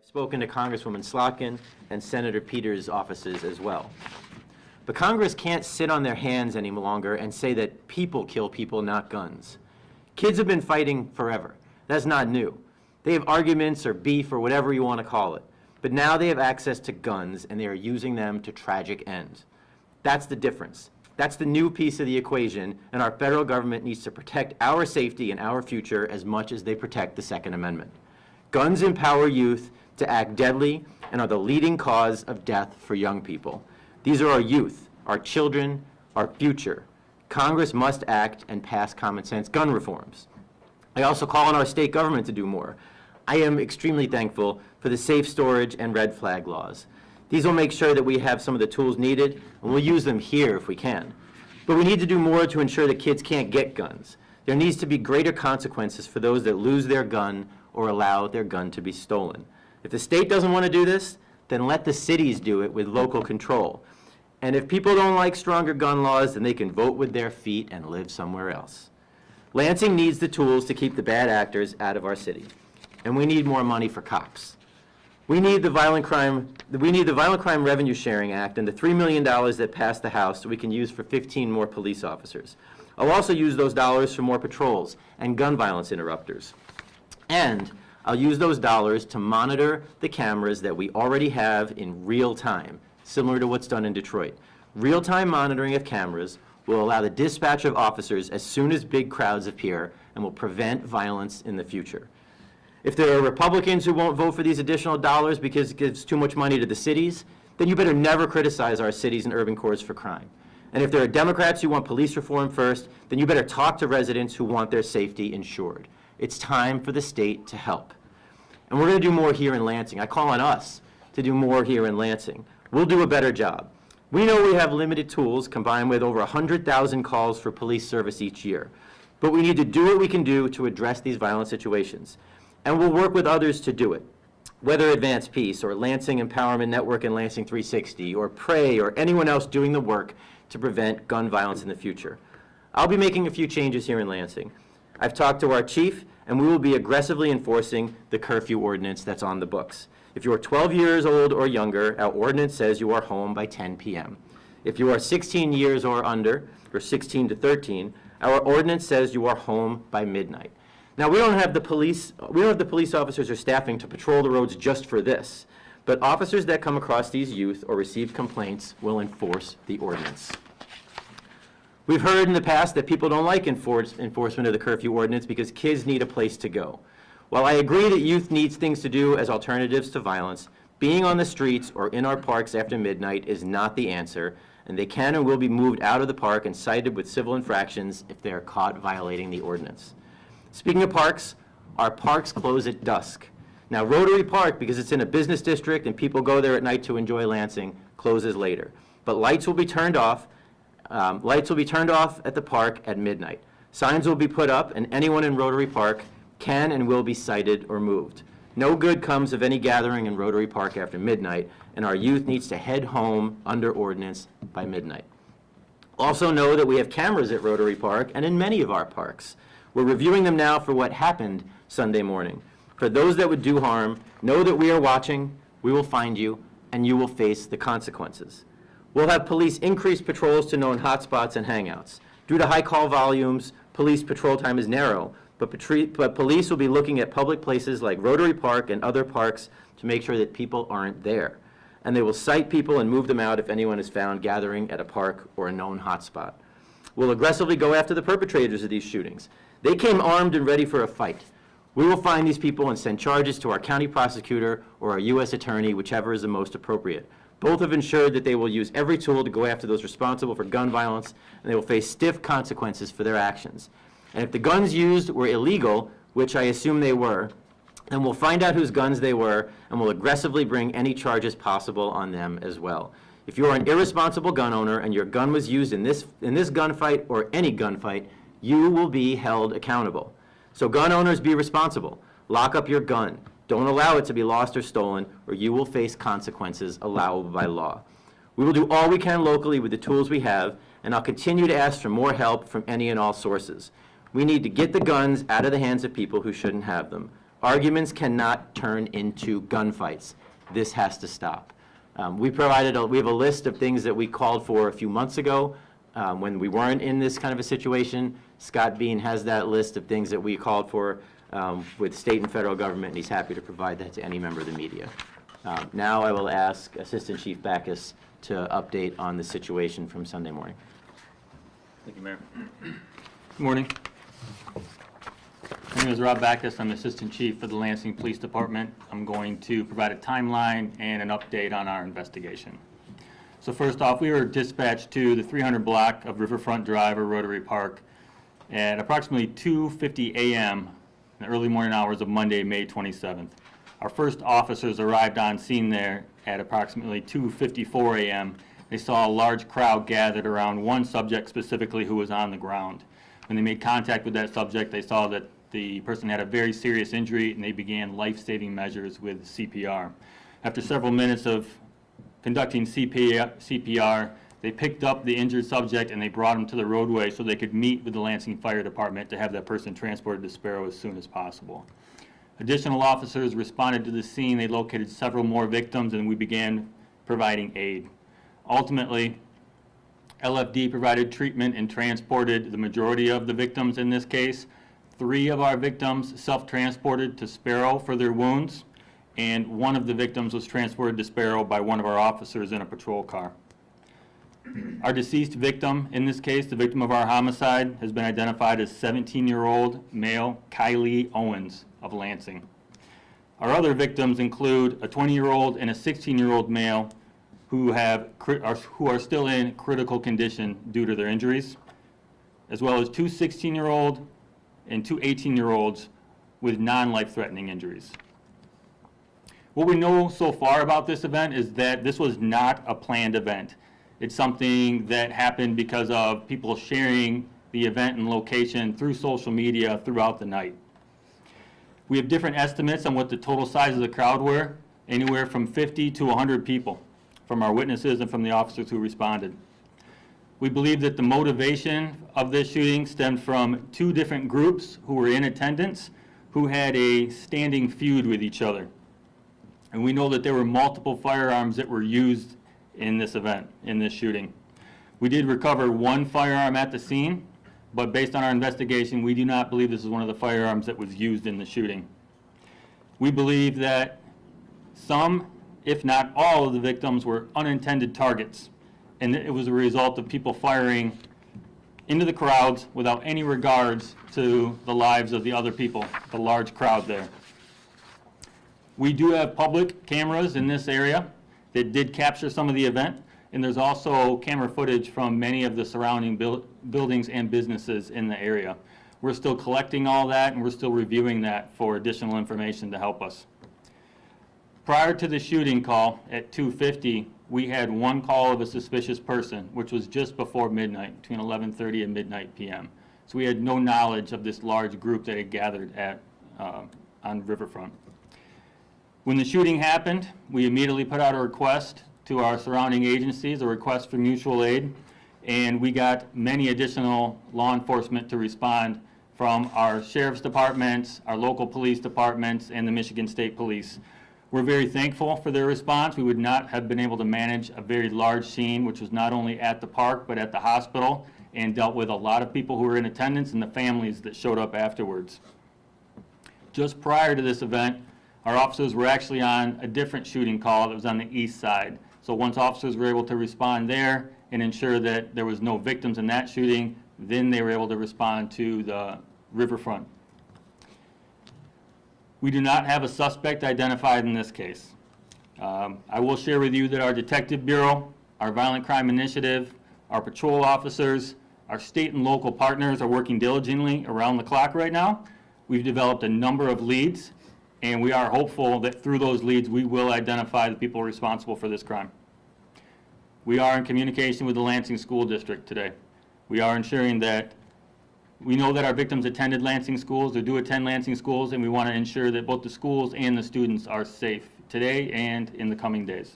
Spoken to Congresswoman Slotkin and Senator Peters' offices as well. But Congress can't sit on their hands any longer and say that people kill people, not guns. Kids have been fighting forever. That's not new. They have arguments or beef or whatever you want to call it. But now they have access to guns and they are using them to tragic ends. That's the difference. That's the new piece of the equation, and our federal government needs to protect our safety and our future as much as they protect the Second Amendment. Guns empower youth to act deadly and are the leading cause of death for young people. These are our youth, our children, our future. Congress must act and pass common sense gun reforms. I also call on our state government to do more. I am extremely thankful for the safe storage and red flag laws. These will make sure that we have some of the tools needed, and we'll use them here if we can. But we need to do more to ensure that kids can't get guns. There needs to be greater consequences for those that lose their gun or allow their gun to be stolen. If the state doesn't want to do this, then let the cities do it with local control. And if people don't like stronger gun laws, then they can vote with their feet and live somewhere else. Lansing needs the tools to keep the bad actors out of our city. And we need more money for cops. We need the Violent Crime Revenue Sharing Act and the $3 million that passed the House so we can use for 15 more police officers. I'll also use those dollars for more patrols and gun violence interrupters. And I'll use those dollars to monitor the cameras that we already have in real time, similar to what's done in Detroit. Real-time monitoring of cameras will allow the dispatch of officers as soon as big crowds appear and will prevent violence in the future. If there are Republicans who won't vote for these additional dollars because it gives too much money to the cities, then you better never criticize our cities and urban cores for crime. And if there are Democrats who want police reform first, then you better talk to residents who want their safety ensured. It's time for the state to help. And we're going to do more here in Lansing. I call on us to do more here in Lansing. We'll do a better job. We know we have limited tools combined with over 100,000 calls for police service each year. But we need to do what we can do to address these violent situations. And we'll work with others to do it, whether Advanced Peace or Lansing Empowerment Network and Lansing 360 or PRAY or anyone else doing the work to prevent gun violence in the future. I'll be making a few changes here in Lansing. I've talked to our chief, and we will be aggressively enforcing the curfew ordinance that's on the books. If you are 12 years old or younger, our ordinance says you are home by 10 p.m. If you are 16 years or under, or 16 to 13, our ordinance says you are home by midnight. Now, we don't have the police officers or staffing to patrol the roads just for this, but officers that come across these youth or receive complaints will enforce the ordinance. We've heard in the past that people don't like enforcement of the curfew ordinance because kids need a place to go. While I agree that youth needs things to do as alternatives to violence, being on the streets or in our parks after midnight is not the answer, and they can and will be moved out of the park and cited with civil infractions if they are caught violating the ordinance. Speaking of parks, our parks close at dusk. Now, Rotary Park, because it's in a business district and people go there at night to enjoy Lansing, closes later. But lights will be turned off. At the park at midnight. Signs will be put up, and anyone in Rotary Park can and will be cited or moved. No good comes of any gathering in Rotary Park after midnight, and our youth needs to head home under ordinance by midnight. Also know that we have cameras at Rotary Park and in many of our parks. We're reviewing them now for what happened Sunday morning. For those that would do harm, know that we are watching, we will find you, and you will face the consequences. We'll have police increase patrols to known hotspots and hangouts. Due to high call volumes, police patrol time is narrow, but police will be looking at public places like Rotary Park and other parks to make sure that people aren't there. And they will cite people and move them out if anyone is found gathering at a park or a known hotspot. We'll aggressively go after the perpetrators of these shootings. They came armed and ready for a fight. We will find these people and send charges to our county prosecutor or our U.S. attorney, whichever is the most appropriate. Both have ensured that they will use every tool to go after those responsible for gun violence, and they will face stiff consequences for their actions. And if the guns used were illegal, which I assume they were, then we'll find out whose guns they were, and we'll aggressively bring any charges possible on them as well. If you are an irresponsible gun owner and your gun was used in this gunfight or any gunfight, you will be held accountable. So gun owners, be responsible. Lock up your gun. Don't allow it to be lost or stolen, or you will face consequences allowable by law. We will do all we can locally with the tools we have, and I'll continue to ask for more help from any and all sources. We need to get the guns out of the hands of people who shouldn't have them. Arguments cannot turn into gunfights. This has to stop. We have a list of things that we called for a few months ago when we weren't in this kind of a situation. Scott Bean has that list of things that we called for with state and federal government, and he's happy to provide that to any member of the media. Now I will ask Assistant Chief Backus to update on the situation from Sunday morning. Thank you, Mayor. Good morning. My name is Rob Backus. I'm Assistant Chief for the Lansing Police Department. I'm going to provide a timeline and an update on our investigation. So first off, we were dispatched to the 300 block of Riverfront Drive or Rotary Park at approximately 2:50 a.m. in the early morning hours of Monday, May 27th. Our first officers arrived on scene there at approximately 2:54 a.m. They saw a large crowd gathered around one subject specifically who was on the ground. When they made contact with that subject, they saw that the person had a very serious injury, and they began life-saving measures with CPR. After several minutes of conducting CPR, they picked up the injured subject and they brought him to the roadway so they could meet with the Lansing Fire Department to have that person transported to Sparrow as soon as possible. Additional officers responded to the scene. They located several more victims, and we began providing aid. Ultimately, LFD provided treatment and transported the majority of the victims in this case. 3 of our victims self-transported to Sparrow for their wounds, and 1 of the victims was transported to Sparrow by one of our officers in a patrol car. Our deceased victim, in this case, the victim of our homicide, has been identified as 17-year-old male Kylie Owens of Lansing. Our other victims include a 20-year-old and a 16-year-old male who are still in critical condition due to their injuries, as well as 2 16-year-old and 2 18-year-olds with non-life-threatening injuries. What we know so far about this event is that this was not a planned event. It's something that happened because of people sharing the event and location through social media throughout the night. We have different estimates on what the total size of the crowd were, anywhere from 50 to 100 people, from our witnesses and from the officers who responded. We believe that the motivation of this shooting stemmed from 2 different groups who were in attendance who had a standing feud with each other. And we know that there were multiple firearms that were used in this event, in this shooting. We did recover 1 firearm at the scene, but based on our investigation, we do not believe this is one of the firearms that was used in the shooting. We believe that some, if not all, of the victims were unintended targets, and it was a result of people firing into the crowds without any regards to the lives of the other people, the large crowd there. We do have public cameras in this area that did capture some of the event, and there's also camera footage from many of the surrounding buildings and businesses in the area. We're still collecting all that, and we're still reviewing that for additional information to help us. Prior to the shooting call at 2:50, we had 1 call of a suspicious person, which was just before midnight, between 11:30 and midnight p.m. So we had no knowledge of this large group that had gathered on Riverfront. When the shooting happened, we immediately put out a request to our surrounding agencies, a request for mutual aid, and we got many additional law enforcement to respond from our sheriff's departments, our local police departments, and the Michigan State Police. We're very thankful for their response. We would not have been able to manage a very large scene, which was not only at the park, but at the hospital, and dealt with a lot of people who were in attendance and the families that showed up afterwards. Just prior to this event, our officers were actually on a different shooting call that was on the east side. So once officers were able to respond there and ensure that there was no victims in that shooting, then they were able to respond to the Riverfront. We do not have a suspect identified in this case. I will share with you that our Detective Bureau, our Violent Crime Initiative, our patrol officers, our state and local partners are working diligently around the clock right now. We've developed a number of leads, and we are hopeful that through those leads we will identify the people responsible for this crime. We are in communication with the Lansing School District today. We are ensuring that we know that our victims attended Lansing schools or do attend Lansing schools, and we want to ensure that both the schools and the students are safe today and in the coming days.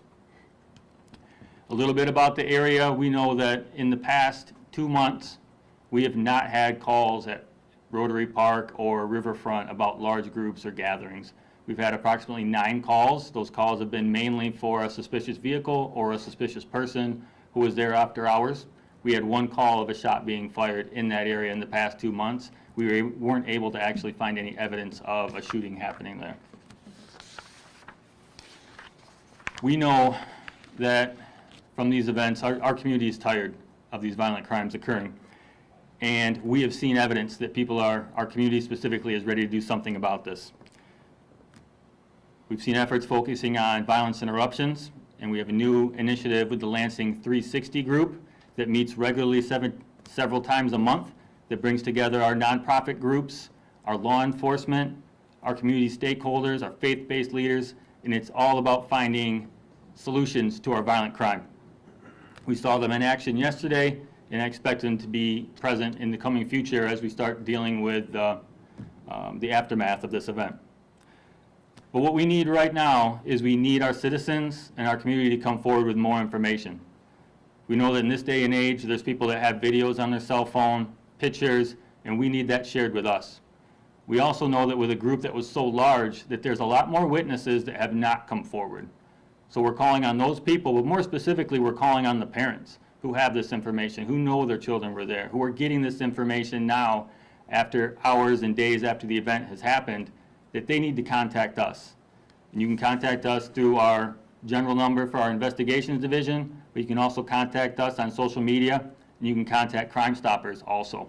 A little bit about the area. We know that in the past 2 months, we have not had calls at Rotary Park or Riverfront about large groups or gatherings. We've had approximately 9 calls. Those calls have been mainly for a suspicious vehicle or a suspicious person who was there after hours. We had 1 call of a shot being fired in that area in the past 2 months. We weren't able to actually find any evidence of a shooting happening there. We know that from these events, our community is tired of these violent crimes occurring. And we have seen evidence that our community specifically is ready to do something about this. We've seen efforts focusing on violence interruptions, and we have a new initiative with the Lansing 360 group that meets regularly several times a month that brings together our nonprofit groups, our law enforcement, our community stakeholders, our faith-based leaders, and it's all about finding solutions to our violent crime. We saw them in action yesterday, and I expect them to be present in the coming future as we start dealing with the aftermath of this event. But what we need right now is we need our citizens and our community to come forward with more information. We know that in this day and age, there's people that have videos on their cell phone, pictures, and we need that shared with us. We also know that with a group that was so large that there's a lot more witnesses that have not come forward. So we're calling on those people, but more specifically, we're calling on the parents who have this information, who know their children were there, who are getting this information now after hours and days after the event has happened, that they need to contact us. And you can contact us through our general number for our investigations division, but you can also contact us on social media, and you can contact Crime Stoppers also.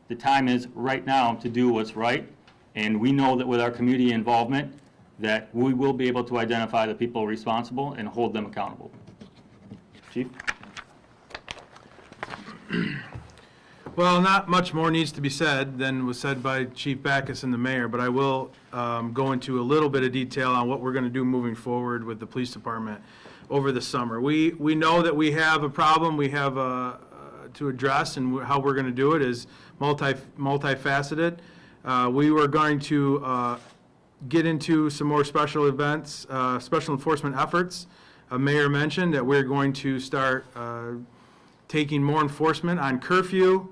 The time is right now to do what's right, and we know that with our community involvement, that we will be able to identify the people responsible and hold them accountable. Chief? Well, not much more needs to be said than was said by Chief Backus and the mayor, but I will go into a little bit of detail on what we're going to do moving forward with the police department over the summer. We know that we have a problem we have to address, and how we're going to do it is multifaceted. We were going to get into some more special events, special enforcement efforts. Mayor mentioned that we're going to start taking more enforcement on curfew.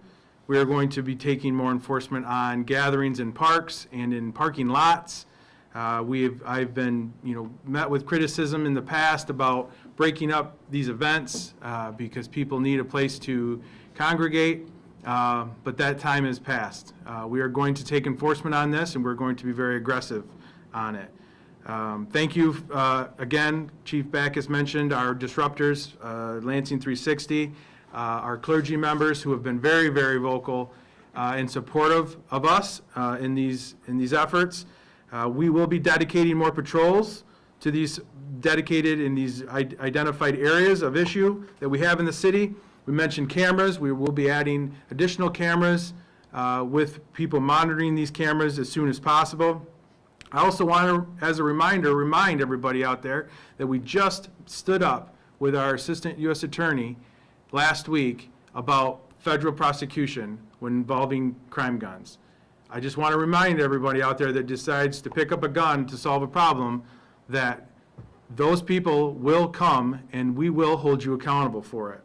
We are going to be taking more enforcement on gatherings in parks and in parking lots. I've been, met with criticism in the past about breaking up these events because people need a place to congregate, but that time has passed. We are going to take enforcement on this, and we're going to be very aggressive on it. Thank you again. Chief Backus mentioned our disruptors, Lansing 360. Our clergy members who have been very, very vocal and supportive of us in these efforts. We will be dedicating more patrols to these dedicated in these identified areas of issue that we have in the city. We mentioned cameras. We will be adding additional cameras with people monitoring these cameras as soon as possible. I also want to, as a reminder, remind everybody out there that we just stood up with our Assistant U.S. Attorney last week about federal prosecution when involving crime guns. I just want to remind everybody out there that decides to pick up a gun to solve a problem that those people will come and we will hold you accountable for it.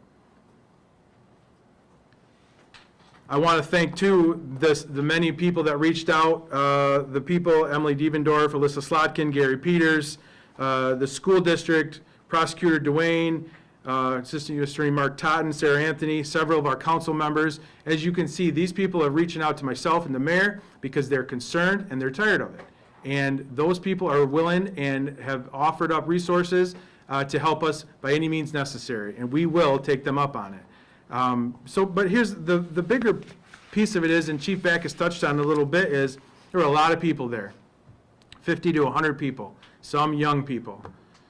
I want to thank, too, the many people that reached out, the people, Emily Devendorf, Alyssa Slotkin, Gary Peters, the school district, Prosecutor Dwayne, Assistant U.S. Attorney Mark Totten, Sarah Anthony, several of our council members. As you can see, these people are reaching out to myself and the mayor because they're concerned and they're tired of it. And those people are willing and have offered up resources to help us by any means necessary, and we will take them up on it. But here's the bigger piece of it is, and Chief Backus touched on it a little bit, is there were a lot of people there, 50 to 100 people, some young people.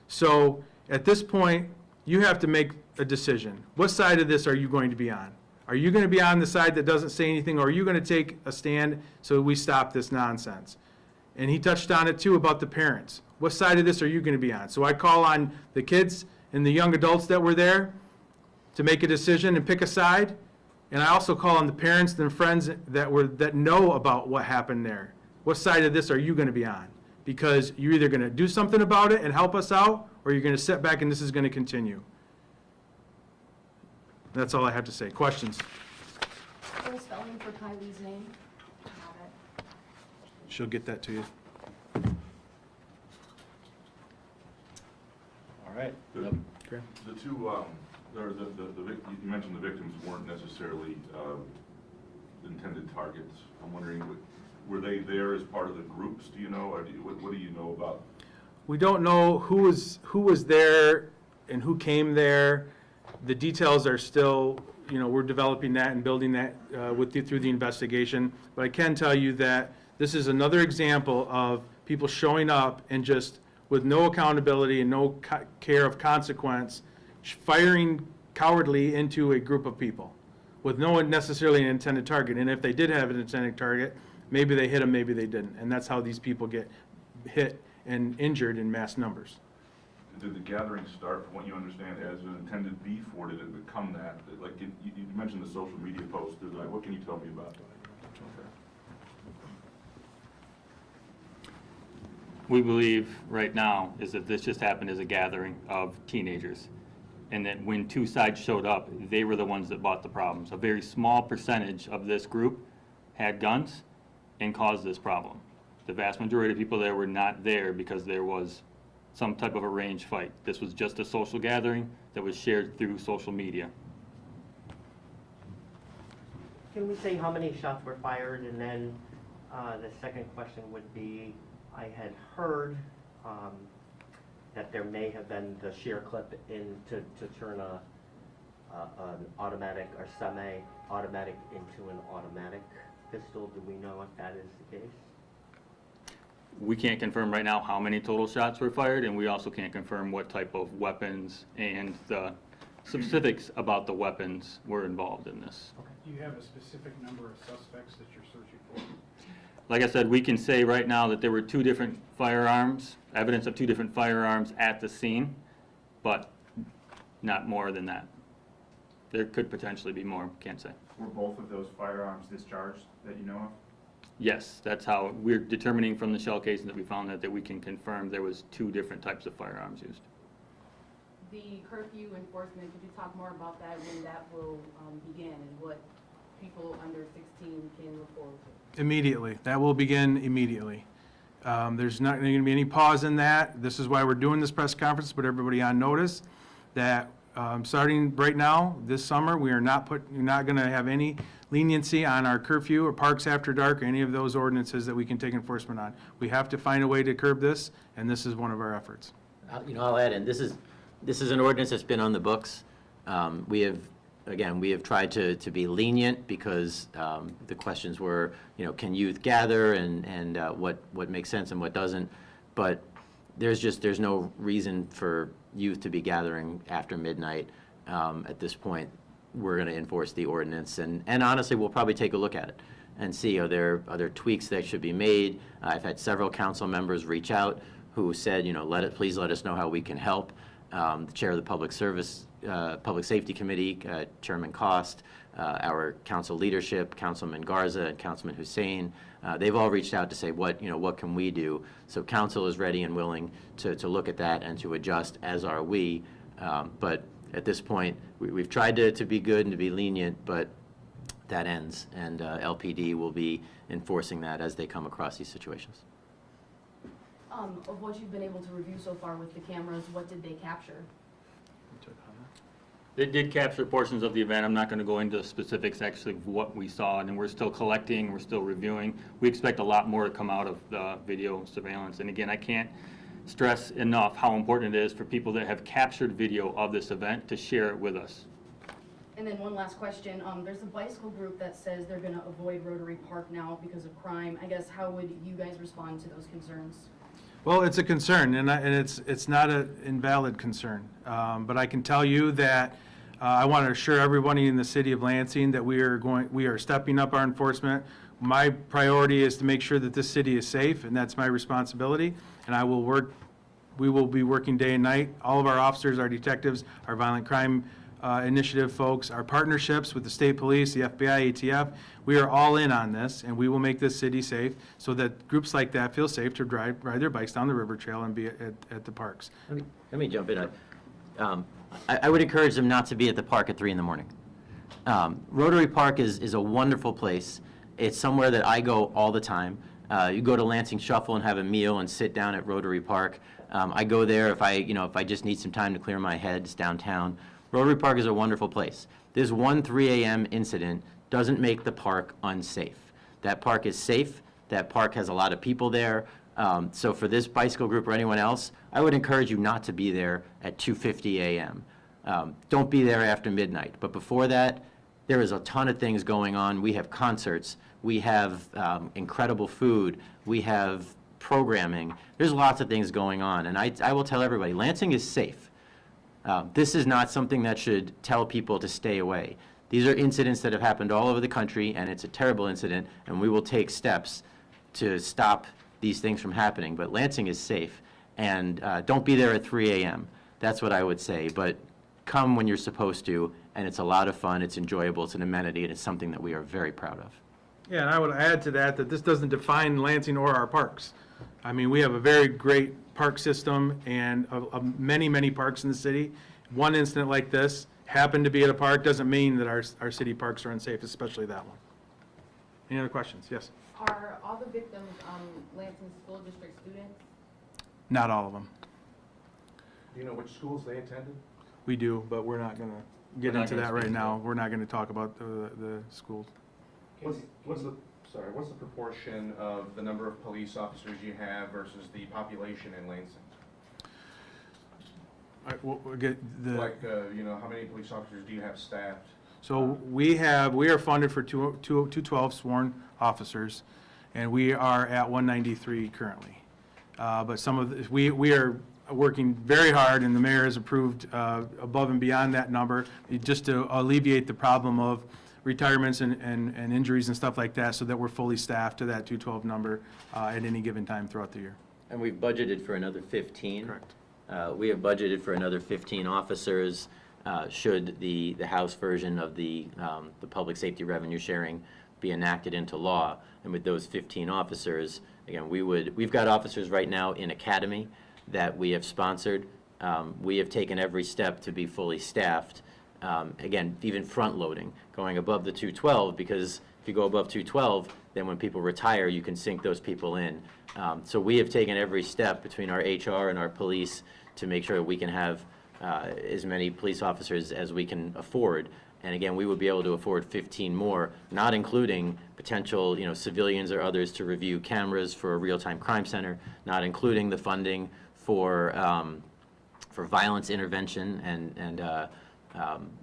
So at this point, you have to make a decision. What side of this are you going to be on? Are you going to be on the side that doesn't say anything, or are you going to take a stand so we stop this nonsense? And he touched on it too about the parents. What side of this are you going to be on? So I call on the kids and the young adults that were there to make a decision and pick a side. And I also call on the parents and friends that know about what happened there. What side of this are you going to be on? Because you're either going to do something about it and help us out, or you're going to sit back and this is going to continue. That's all I have to say. Questions? Full spelling for Kylie's name. she'll get that to you. All right. The Okay. the two, you mentioned the victims weren't necessarily intended targets. I'm wondering, were they there as part of the groups, do you know, or what do you know about? We don't know who was there and who came there. The details are still, we're developing that and building that through the investigation. But I can tell you that this is another example of people showing up and just, with no accountability and no care of consequence, firing cowardly into a group of people with no necessarily an intended target. And if they did have an intended target, maybe they hit them, maybe they didn't. And that's how these people get hit and injured in mass numbers. Did the gathering start, from what you understand, as an intended beef, or did it become that? Like, you mentioned the social media post. What can you tell me about that? We believe right now is that this just happened as a gathering of teenagers, and that when two sides showed up, they were the ones that brought the problems. A very small percentage of this group had guns and caused this problem. The vast majority of people there were not there because there was some type of arranged fight. This was just a social gathering that was shared through social media. Can we say how many shots were fired? And then the second question would be, I had heard that there may have been the shear clip in to turn an automatic or semi-automatic into an automatic pistol. Do we know if that is the case? We can't confirm right now how many total shots were fired, and we also can't confirm what type of weapons and the specifics about the weapons were involved in this. Do you have a specific number of suspects that you're searching for? Like I said, we can say right now that there were two different firearms, evidence of two different firearms at the scene, but not more than that. There could potentially be more, can't say. Were both of those firearms discharged that you know of? Yes, that's how we're determining from the shell casing that we found that we can confirm there was two different types of firearms used. The curfew enforcement, could you talk more about that, when that will begin, and what people under 16 can look forward to? Immediately. That will begin immediately. There's not going to be any pause in that. This is why we're doing this press conference, to put everybody on notice that starting right now, this summer, we are not going to have any leniency on our curfew or parks after dark or any of those ordinances that we can take enforcement on. We have to find a way to curb this, and this is one of our efforts. I'll add in, this is an ordinance that's been on the books. We have tried to be lenient because the questions were, can youth gather and what makes sense and what doesn't. But there's no reason for youth to be gathering after midnight. At this point, we're going to enforce the ordinance, and honestly, we'll probably take a look at it and see are there tweaks that should be made. I've had several council members reach out who said, please let us know how we can help. The chair of the Public Safety Committee, Chairman Cost, our council leadership, Councilman Garza and Councilman Hussein, they've all reached out to say what can we do. So council is ready and willing to look at that and to adjust, as are we. But at this point, we've tried to be good and to be lenient, but that ends, and LPD will be enforcing that as they come across these situations. Of what you've been able to review so far with the cameras, what did they capture? They did capture portions of the event. I'm not going to go into specifics actually of what we saw, and we're still collecting, we're still reviewing. We expect a lot more to come out of the video surveillance. And again, I can't stress enough how important it is for people that have captured video of this event to share it with us. And then one last question. There's a bicycle group that says they're going to avoid Rotary Park now because of crime. I guess, how would you guys respond to those concerns? Well, it's a concern, and it's not an invalid concern. But I can tell you that I want to assure everybody in the city of Lansing that we are stepping up our enforcement. My priority is to make sure that this city is safe, and that's my responsibility. And we will be working day and night. All of our officers, our detectives, our violent crime initiative folks, our partnerships with the state police, the FBI, ATF, we are all in on this, and we will make this city safe so that groups like that feel safe to ride their bikes down the river trail and be at the parks. Let me jump in. I would encourage them not to be at the park at 3 in the morning. Rotary Park is a wonderful place. It's somewhere that I go all the time. You go to Lansing Shuffle and have a meal and sit down at Rotary Park. I go there if I just need some time to clear my head. It's downtown. Rotary Park is a wonderful place. This one 3 a.m. incident doesn't make the park unsafe. That park is safe. That park has a lot of people there. So for this bicycle group or anyone else, I would encourage you not to be there at 2:50 a.m. Don't be there after midnight. But before that, there is a ton of things going on. We have concerts. We have incredible food. We have programming. There's lots of things going on. And I will tell everybody, Lansing is safe. This is not something that should tell people to stay away. These are incidents that have happened all over the country, and it's a terrible incident, and we will take steps to stop these things from happening. But Lansing is safe, and don't be there at 3 a.m. That's what I would say. But come when you're supposed to, and it's a lot of fun, it's enjoyable, it's an amenity, and it's something that we are very proud of. Yeah, and I would add to that this doesn't define Lansing or our parks. I mean, we have a very great park system and many, many parks in the city. One incident like this happened to be at a park doesn't mean that our city parks are unsafe, especially that one. Any other questions? Yes? Are all the victims Lansing School District students? Not all of them. Do you know which schools they attended? We do, but we're not going to get We're not into gonna that right speak to now. that. We're not going to talk about the schools. What's the proportion of the number of police officers you have versus the population in Lansing? We'll get the. How many police officers do you have staffed? So we are funded for 212 sworn officers, and we are at 193 currently. But some of we are working very hard, and the mayor has approved above and beyond that number, just to alleviate the problem of retirements and injuries and stuff like that, so that we're fully staffed to that 212 number at any given time throughout the year. And we've budgeted for another 15. Correct. We have budgeted for another 15 officers should the House version of the public safety revenue sharing be enacted into law. And with those 15 officers, again, we've got officers right now in academy that we have sponsored. We have taken every step to be fully staffed. Again, even front loading, going above the 212, because if you go above 212, then when people retire, you can sink those people in. So we have taken every step between our HR and our police to make sure that we can have as many police officers as we can afford. And again, we would be able to afford 15 more, not including potential, civilians or others to review cameras for a real-time crime center, not including the funding for violence intervention and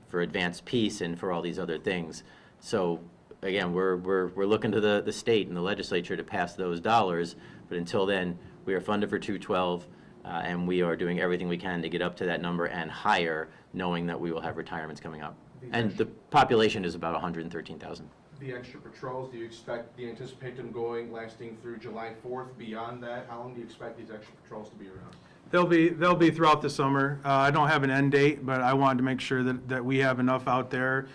for advanced peace and for all these other things. So again, we're looking to the state and the legislature to pass those dollars, but until then, we are funded for 212, and we are doing everything we can to get up to that number and higher, knowing that we will have retirements coming up. And the population is about 113,000. The extra patrols, do you anticipate them lasting through July 4th? Beyond that, how long do you expect these extra patrols to be around? They'll be throughout the summer. I don't have an end date, but I wanted to make sure that we have enough out there,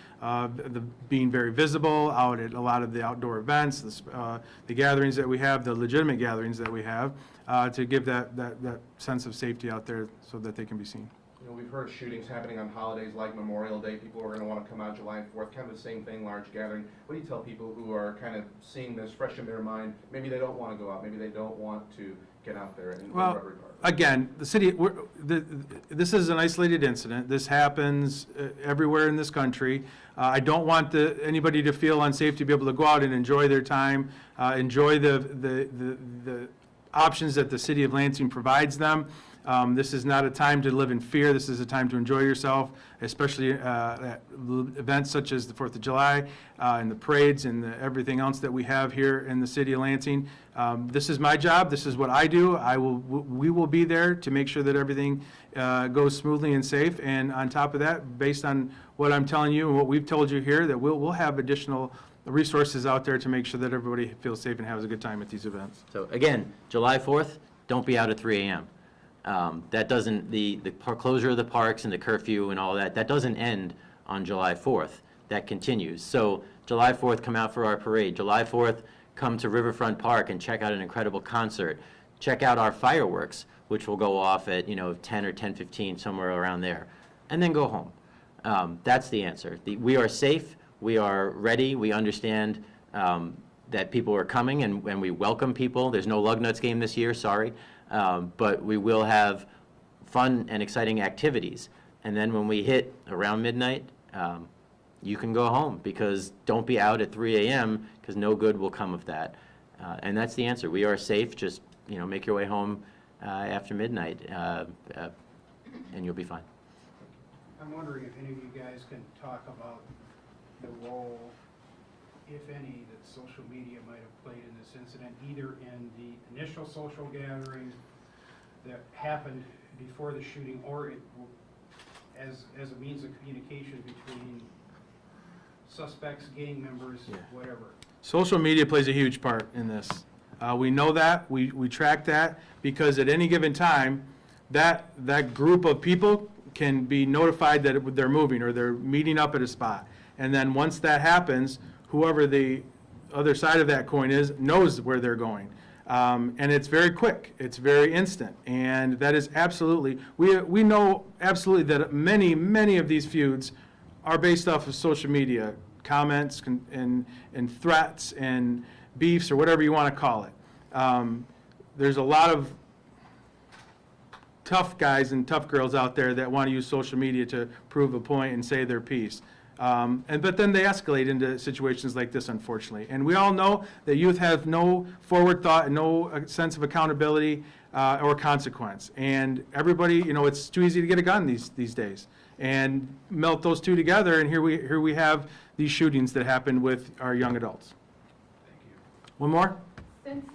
being very visible out at a lot of the outdoor events, the gatherings that we have, the legitimate gatherings that we have, to give that sense of safety out there so that they can be seen. We've heard of shootings happening on holidays like Memorial Day. People are going to want to come out July 4th, kind of the same thing, large gathering. What do you tell people who are kind of seeing this fresh in their mind? Maybe they don't want to go out. Maybe they don't want to get out there and Well, again, the city, this is an isolated incident. This happens everywhere in this country. I don't want anybody to feel unsafe to be able to go out and enjoy their time, enjoy the options that the city of Lansing provides them. This is not a time to live in fear. This is a time to enjoy yourself, especially at events such as the 4th of July and the parades and everything else that we have here in the city of Lansing. This is my job. This is what I do. We will be there to make sure that everything goes smoothly and safe. And on top of that, based on what I'm telling you and what we've told you here, that we'll have additional resources out there to make sure that everybody feels safe and has a good time at these events. So again, July 4th, don't be out at 3 a.m. That doesn't, the closure of the parks and the curfew and all that doesn't end on July 4th. That continues. So July 4th, come out for our parade. July 4th, come to Riverfront Park and check out an incredible concert. Check out our fireworks, which will go off at 10 or 10:15, somewhere around there, and then go home. That's the answer. We are safe. We are ready. We understand that people are coming, and we welcome people. There's no lug nuts game this year, sorry, but we will have fun and exciting activities. And then when we hit around midnight, you can go home, because don't be out at 3 a.m. because no good will come of that. And that's the answer. We are safe. Just, make your way home after midnight, and you'll be fine. I'm wondering if any of you guys can talk about the role, if any, that social media might have played in this incident, either in the initial social gathering that happened before the shooting, or as a means of communication between suspects, gang members, whatever. Social media plays a huge part in this. We know that, we track that, because at any given time, that group of people can be notified that they're moving or they're meeting up at a spot. And then once that happens, whoever the other side of that coin is knows where they're going. And it's very quick, it's very instant, and that is absolutely, we know absolutely that many of these feuds are based off of social media, comments and threats and beefs, or whatever you want to call it. There's a lot of tough guys and tough girls out there that want to use social media to prove a point and say their piece. But then they escalate into situations like this, unfortunately. And we all know that youth have no forward thought and no sense of accountability or consequence. And everybody, it's too easy to get a gun these days. And melt those two together, and here we have these shootings that happen with our young adults. Thank you. One more? Since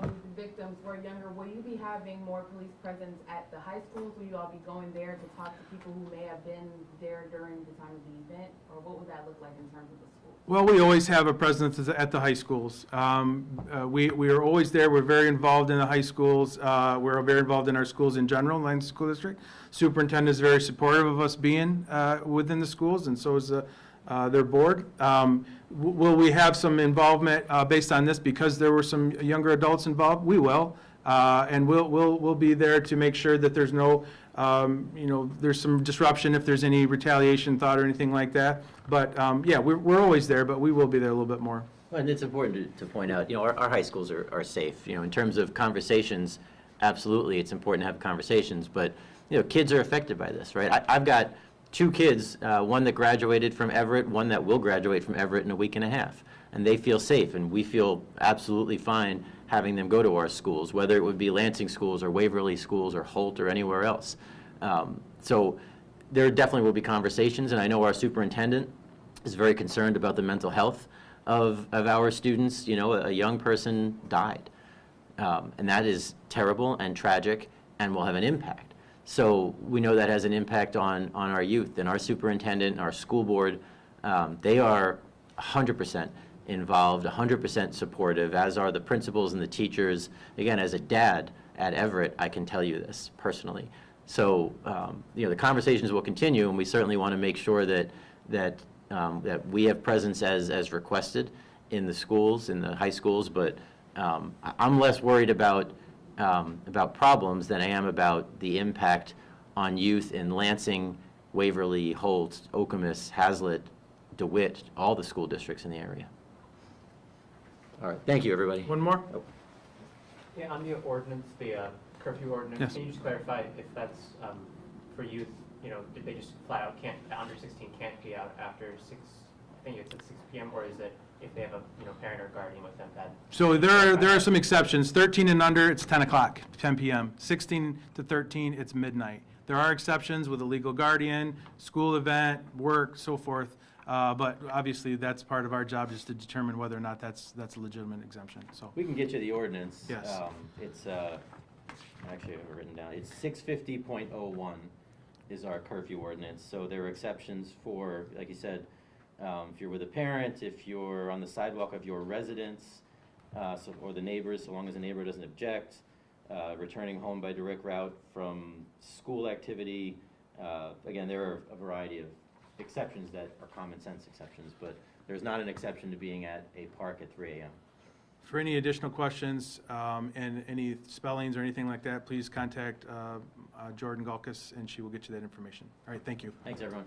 the victims were younger, will you be having more police presence at the high schools? Will you all be going there to talk to people who may have been there during the time of the event? Or what would that look like in terms of the schools? Well, we always have a presence at the high schools. We are always there. We're very involved in the high schools. We're very involved in our schools in general, Lansing School District. Superintendent is very supportive of us being within the schools, and so is their board. Will we have some involvement based on this because there were some younger adults involved? We will, and we'll be there to make sure that there's no, there's some disruption if there's any retaliation thought or anything like that. But yeah, we're always there, but we will be there a little bit more. Well, and it's important to point out, our high schools are safe. In terms of conversations, absolutely, it's important to have conversations, but kids are affected by this, right? I've got 2 kids, one that graduated from Everett, one that will graduate from Everett in a week and a half, and they feel safe, and we feel absolutely fine having them go to our schools, whether it would be Lansing schools or Waverly schools or Holt or anywhere else. So there definitely will be conversations, and I know our superintendent is very concerned about the mental health of our students. A young person died, and that is terrible and tragic and will have an impact. So we know that has an impact on our youth, and our superintendent and our school board, they are 100% involved, 100% supportive, as are the principals and the teachers. Again, as a dad at Everett, I can tell you this personally. So the conversations will continue, and we certainly want to make sure that we have presence as requested in the schools, in the high schools. But I'm less worried about problems than I am about the impact on youth in Lansing, Waverly, Holt, Okemos, Hazlet, DeWitt, all the school districts in the area. All right, thank you, everybody. One more? Oh. Yeah, on the ordinance, the curfew ordinance, Yes. can you just clarify if that's for youth, did they just flat out under 16 can't be out after 6, I think it's at 6 p.m., or is it if they have a parent or guardian with them that? So there are some exceptions. 13 and under, it's 10 o'clock, 10 p.m. 16 to 13, it's midnight. There are exceptions with a legal guardian, school event, work, so forth. But obviously, that's part of our job, is to determine whether or not that's a legitimate exemption. So We can get you the ordinance. Yes. It's, actually, I have it written down. It's 650.01 is our curfew ordinance. So there are exceptions for, like you said, if you're with a parent, if you're on the sidewalk of your residence, or the neighbors, so long as the neighbor doesn't object, returning home by direct route from school activity. Again, there are a variety of exceptions that are common sense exceptions, but there's not an exception to being at a park at 3 a.m. for any additional questions and any spellings or anything like that, please contact Jordan Galkus, and she will get you that information. All right, thank you. Thanks, everyone.